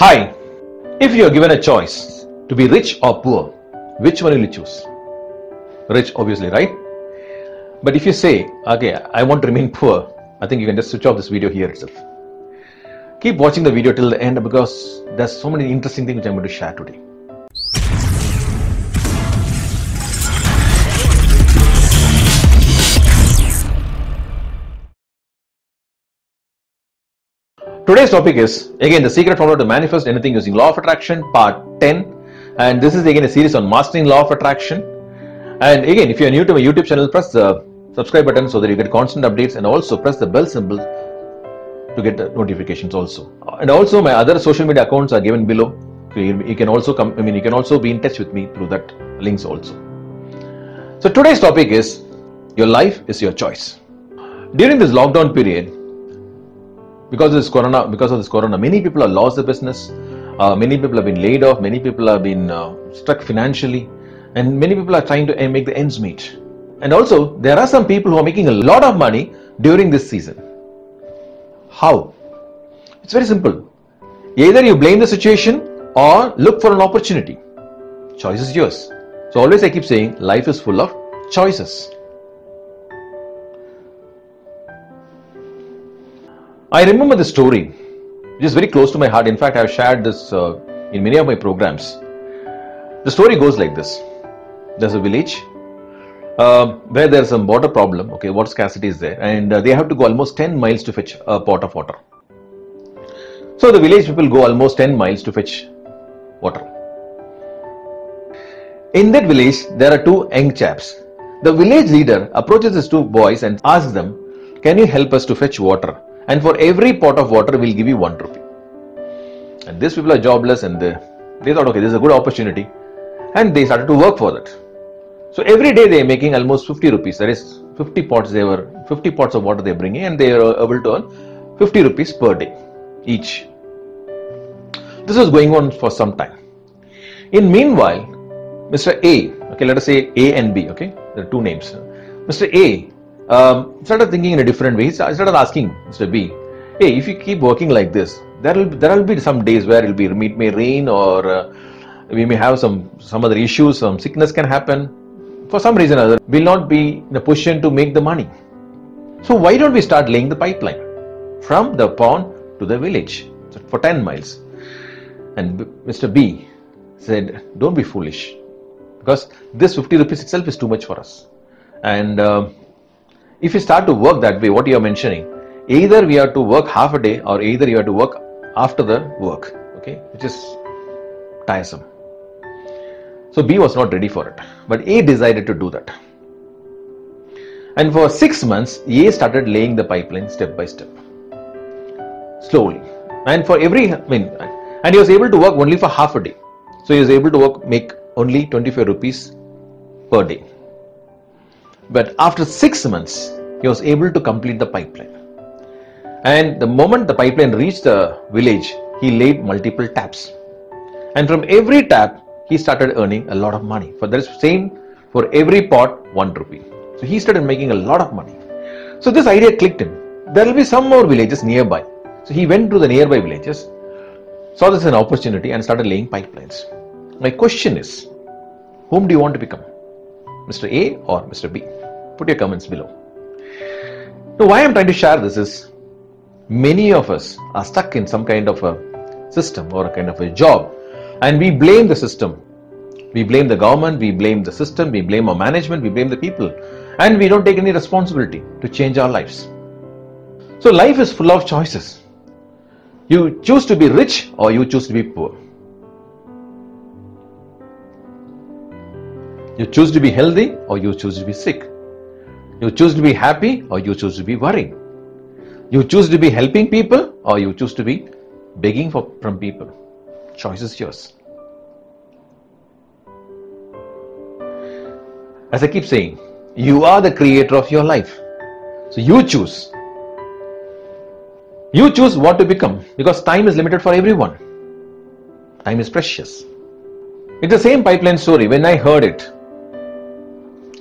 Hi, if you are given a choice to be rich or poor, which one will you choose? Rich, obviously, right? But if you say, okay, I want to remain poor, I think you can just switch off this video here itself. Keep watching the video till the end because there's so many interesting things which I'm going to share today. Today's topic is, again, the secret formula to manifest anything using law of attraction, part 10. And this is again a series on mastering law of attraction. And again, if you are new to my YouTube channel, press the subscribe button so that you get constant updates, and also press the bell symbol to get the notifications also. And also my other social media accounts are given below. You can also you can also be in touch with me through that links also. So today's topic is, your life is your choice. During this lockdown period, because of this corona, many people have lost their business. Many people have been laid off. Many people have been stuck financially, and many people are trying to make the ends meet. And also, there are some people who are making a lot of money during this season. How? It's very simple. Either you blame the situation or look for an opportunity. Choice is yours. So always I keep saying, life is full of choices. I remember the story, which is very close to my heart. In fact, I have shared this in many of my programs. The story goes like this. There's a village where there's some water problem, water scarcity is there, and they have to go almost 10 miles to fetch a pot of water. So the village people go almost 10 miles to fetch water. In that village, there are two young chaps. The village leader approaches these two boys and asks them, can you help us to fetch water? And for every pot of water, we'll give you 1 rupee. And these people are jobless, and they thought, okay, this is a good opportunity. And they started to work for that. So every day they are making almost 50 rupees. That is 50 pots of water they are bringing, and they are able to earn 50 rupees per day each. This was going on for some time. In meanwhile, Mr. A, let us say A and B, there are two names. Mr. A started thinking in a different way. He started asking Mr. B, hey, if you keep working like this, there will be some days where it may rain, or we may have some other issues, some sickness can happen. For some reason or other, we'll not be in a position to make the money. So why don't we start laying the pipeline from the pond to the village for 10 miles? And Mr. B said, don't be foolish, because this 50 rupees itself is too much for us. And if you start to work that way, what you are mentioning, either we have to work half a day, or either you have to work after the work, which is tiresome. So B was not ready for it, but A decided to do that. And for 6 months, A started laying the pipeline step by step, slowly. And for and he was able to work only for half a day. So he was able to make only 25 rupees per day. But after 6 months, he was able to complete the pipeline. And the moment the pipeline reached the village, he laid multiple taps. And from every tap, he started earning a lot of money. For every pot, 1 rupee. So he started making a lot of money. So this idea clicked him. There will be some more villages nearby. So he went to the nearby villages, saw this as an opportunity, and started laying pipelines. My question is, whom do you want to become? Mr. A or Mr. B? Put your comments below. Now, why I'm trying to share this is, many of us are stuck in some kind of a system or a kind of a job, and we blame the system. We blame the government, we blame the system, we blame our management, we blame the people, and we don't take any responsibility to change our lives. So life is full of choices. You choose to be rich or you choose to be poor. You choose to be healthy or you choose to be sick. You choose to be happy or you choose to be worried. You choose to be helping people or you choose to be begging from people. Choice is yours. As I keep saying, you are the creator of your life. So you choose. You choose what to become, because time is limited for everyone. Time is precious. It's the same pipeline story. When I heard it,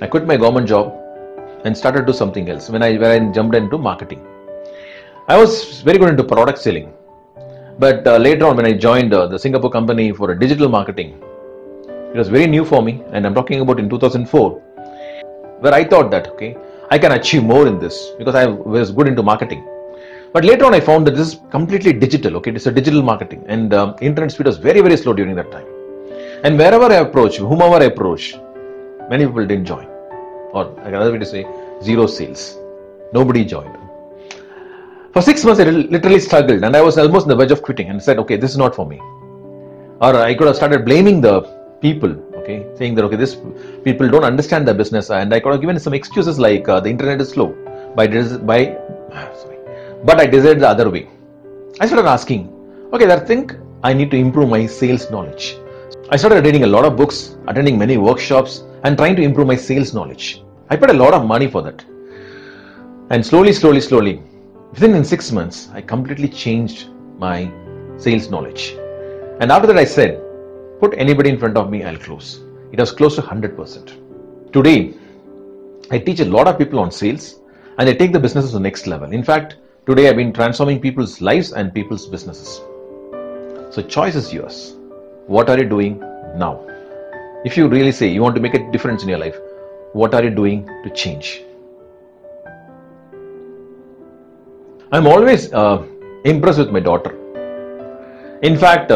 I quit my government job and started to do something else. When I jumped into marketing, I was very good into product selling. But later on, when I joined the Singapore company for a digital marketing, it was very new for me, and I'm talking about in 2004, where I thought that, okay, I can achieve more in this because I was good into marketing. But later on, I found that this is completely digital. Okay, it's a digital marketing, and internet speed was very, very slow during that time. And wherever I approached, whomever I approached, many people didn't join, or another way to say, zero sales. Nobody joined. For 6 months, I literally struggled, and I was almost on the verge of quitting, and said, "Okay, this is not for me." Or I could have started blaming the people, okay, saying that, okay, this people don't understand the business, and I could have given some excuses like the internet is slow. But I decided the other way. I started asking, okay, I think I need to improve my sales knowledge. I started reading a lot of books, attending many workshops, and trying to improve my sales knowledge. I paid a lot of money for that. And slowly, within 6 months, I completely changed my sales knowledge. And after that, I said, put anybody in front of me, I'll close. It was close to 100%. Today, I teach a lot of people on sales, and I take the businesses to the next level. In fact, today I've been transforming people's lives and people's businesses. So choice is yours. What are you doing now? If you really say you want to make a difference in your life, what are you doing to change? I'm always impressed with my daughter. In fact,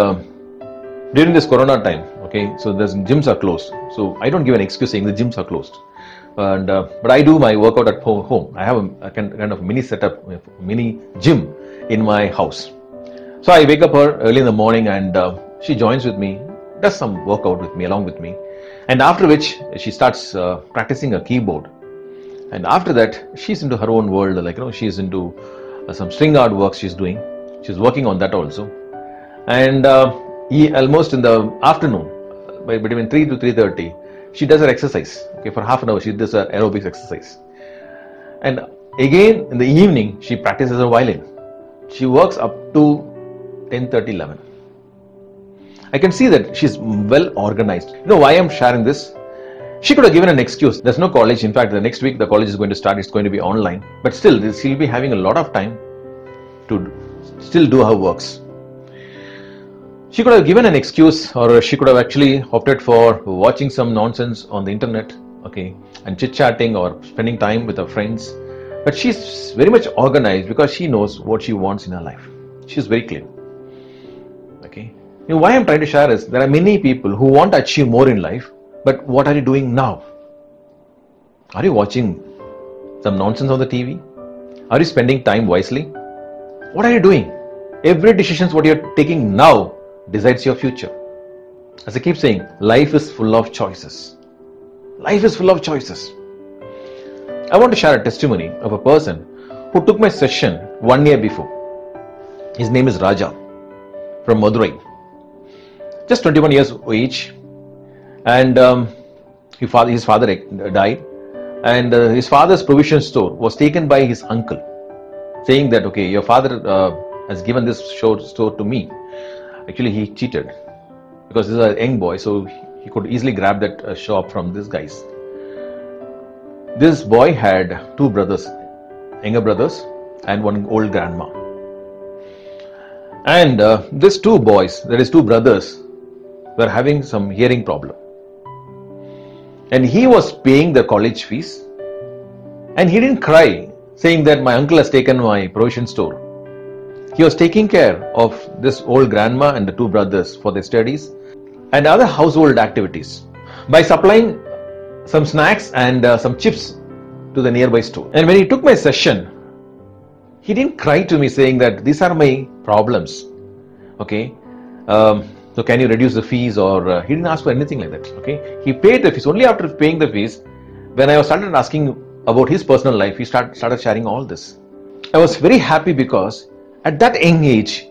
during this Corona time, okay, so the gyms are closed. So I don't give an excuse saying the gyms are closed. And but I do my workout at home. I have a kind of mini setup, mini gym in my house. So I wake up her early in the morning, and she joins with me, does some workout with me, along with me, and after which she starts practicing a keyboard. And after that, she's into her own world. Like, she's into some string art work she's doing. She's working on that also. And almost in the afternoon, by between 3 to 3:30. She does her exercise. Okay, for half an hour she does her aerobics exercise, and again in the evening she practices her violin. She works up to 10:30, 11. I can see that she's well organized. You know why I'm sharing this? She could have given an excuse. There's no college. In fact, the next week the college is going to start. It's going to be online. But still, she'll be having a lot of time to still do her works. She could have given an excuse, or she could have actually opted for watching some nonsense on the internet, okay, and chit-chatting or spending time with her friends. But she's very much organized because she knows what she wants in her life. She's very clear. Okay. Why I'm trying to share is there are many people who want to achieve more in life, but what are you doing now? Are you watching some nonsense on the TV? Are you spending time wisely? What are you doing? Every decision what you're taking now decides your future. As I keep saying, life is full of choices. Life is full of choices. I want to share a testimony of a person who took my session 1 year before. His name is Raja from Madurai. Just 21 years of age, and his father died, and his father's provision store was taken by his uncle, saying that, okay, your father has given this store to me. Actually, he cheated because this is a young boy, so he could easily grab that shop from these guys. This boy had 2 brothers, younger brothers, and one old grandma. And these 2 boys, that is 2 brothers, were having some hearing problem. And he was paying the college fees, and he didn't cry saying that my uncle has taken my provision store. He was taking care of this old grandma and the 2 brothers for their studies and other household activities by supplying some snacks and some chips to the nearby store. And when he took my session, he didn't cry to me saying that these are my problems. Okay, so can you reduce the fees, or he didn't ask for anything like that. Okay, he paid the fees. Only after paying the fees, when I started asking about his personal life, he started sharing all this. I was very happy because at that young age,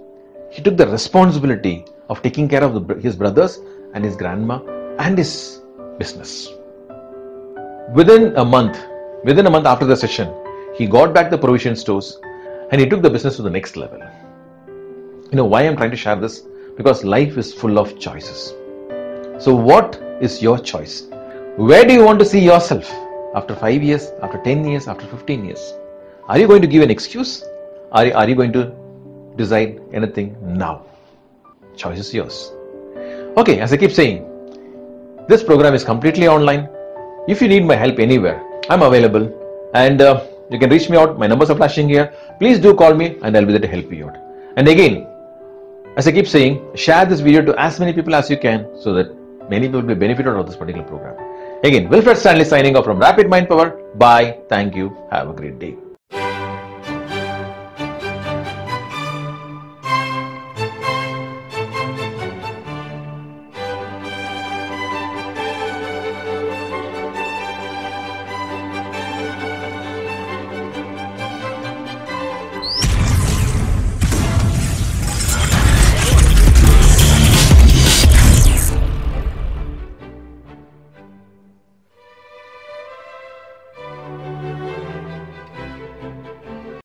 he took the responsibility of taking care of his brothers and his grandma and his business. Within a month after the session, he got back the provision stores and he took the business to the next level. You know why I'm trying to share this? Because life is full of choices. So what is your choice? Where do you want to see yourself after 5 years, after 10 years, after 15 years? Are you going to give an excuse? Are you going to decide anything now. Choice is yours. Okay, as I keep saying, this program is completely online. If you need my help anywhere, I'm available, and you can reach me out. My numbers are flashing here. Please do call me and I'll be there to help you out. And again, as I keep saying, share this video to as many people as you can so that many people will be benefited out of this particular program. Again, Wilfred Stanley signing off from Rapid Mind Power. Bye. Thank you. Have a great day.